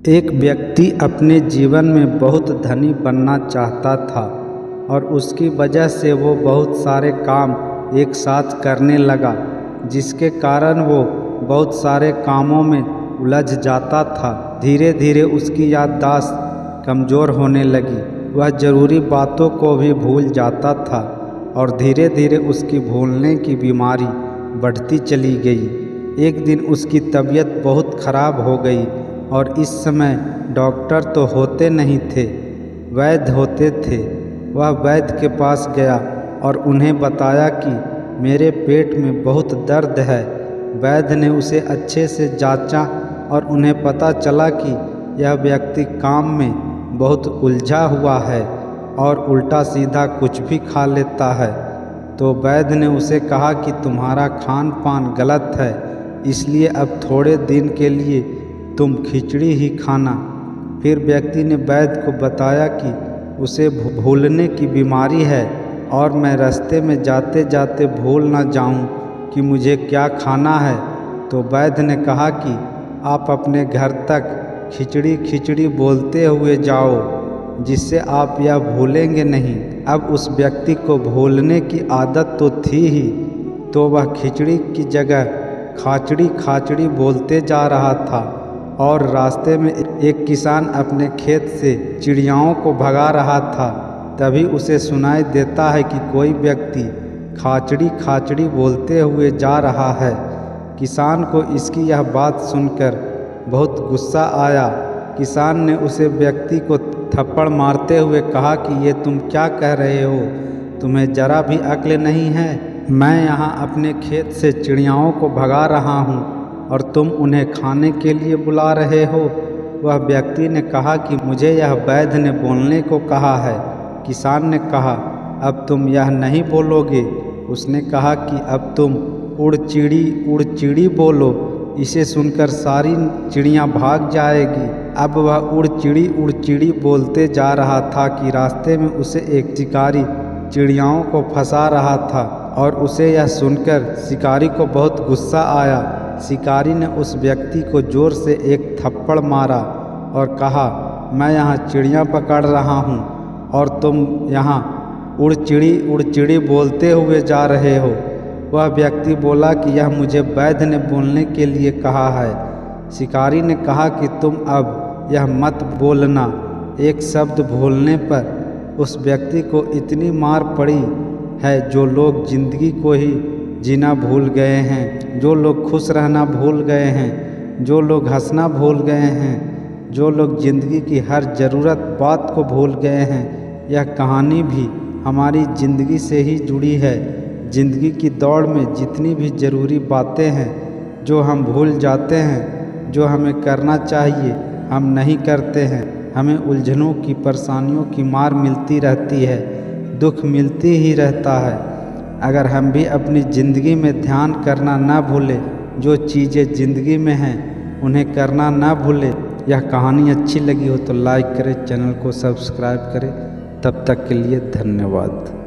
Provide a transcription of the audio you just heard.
एक व्यक्ति अपने जीवन में बहुत धनी बनना चाहता था और उसकी वजह से वो बहुत सारे काम एक साथ करने लगा, जिसके कारण वो बहुत सारे कामों में उलझ जाता था। धीरे धीरे उसकी याददाश्त कमज़ोर होने लगी, वह ज़रूरी बातों को भी भूल जाता था और धीरे धीरे उसकी भूलने की बीमारी बढ़ती चली गई। एक दिन उसकी तबीयत बहुत ख़राब हो गई और इस समय डॉक्टर तो होते नहीं थे, वैद्य होते थे। वह वैद्य के पास गया और उन्हें बताया कि मेरे पेट में बहुत दर्द है। वैद्य ने उसे अच्छे से जांचा और उन्हें पता चला कि यह व्यक्ति काम में बहुत उलझा हुआ है और उल्टा सीधा कुछ भी खा लेता है। तो वैद्य ने उसे कहा कि तुम्हारा खान पान गलत है, इसलिए अब थोड़े दिन के लिए तुम खिचड़ी ही खाना। फिर व्यक्ति ने वैद्य को बताया कि उसे भूलने की बीमारी है और मैं रास्ते में जाते जाते भूल ना जाऊं कि मुझे क्या खाना है। तो वैद्य ने कहा कि आप अपने घर तक खिचड़ी खिचड़ी बोलते हुए जाओ, जिससे आप यह भूलेंगे नहीं। अब उस व्यक्ति को भूलने की आदत तो थी ही, तो वह खिचड़ी की जगह खाचड़ी खाचड़ी बोलते जा रहा था। और रास्ते में एक किसान अपने खेत से चिड़ियाओं को भगा रहा था। तभी उसे सुनाई देता है कि कोई व्यक्ति खाचड़ी खाचड़ी बोलते हुए जा रहा है। किसान को इसकी यह बात सुनकर बहुत गुस्सा आया। किसान ने उसे व्यक्ति को थप्पड़ मारते हुए कहा कि ये तुम क्या कह रहे हो, तुम्हें जरा भी अक्ल नहीं है। मैं यहाँ अपने खेत से चिड़ियाओं को भगा रहा हूँ और तुम उन्हें खाने के लिए बुला रहे हो। वह व्यक्ति ने कहा कि मुझे यह वैद्य ने बोलने को कहा है। किसान ने कहा, अब तुम यह नहीं बोलोगे। उसने कहा कि अब तुम उड़ चिड़ी बोलो। इसे सुनकर सारी चिड़ियाँ भाग जाएगी। अब वह उड़ चिड़ी बोलते जा रहा था कि रास्ते में उसे एक शिकारी चिड़ियाओं को फंसा रहा था और उसे यह सुनकर शिकारी को बहुत गुस्सा आया। शिकारी ने उस व्यक्ति को जोर से एक थप्पड़ मारा और कहा, मैं यहाँ चिड़ियाँ पकड़ रहा हूँ और तुम यहाँ उड़ चिड़ी बोलते हुए जा रहे हो। वह व्यक्ति बोला कि यह मुझे वैद्य ने बोलने के लिए कहा है। शिकारी ने कहा कि तुम अब यह मत बोलना। एक शब्द बोलने पर उस व्यक्ति को इतनी मार पड़ी है, जो लोग जिंदगी को ही जीना भूल गए हैं, जो लोग खुश रहना भूल गए हैं, जो लोग हंसना भूल गए हैं, जो लोग ज़िंदगी की हर ज़रूरत बात को भूल गए हैं। यह कहानी भी हमारी ज़िंदगी से ही जुड़ी है। ज़िंदगी की दौड़ में जितनी भी ज़रूरी बातें हैं जो हम भूल जाते हैं, जो हमें करना चाहिए हम नहीं करते हैं। हमें उलझनों की परेशानियों की मार मिलती रहती है, दुख मिलती ही रहता है। अगर हम भी अपनी ज़िंदगी में ध्यान करना ना भूलें, जो चीज़ें ज़िंदगी में हैं उन्हें करना ना भूलें। यह कहानी अच्छी लगी हो तो लाइक करें, चैनल को सब्सक्राइब करें। तब तक के लिए धन्यवाद।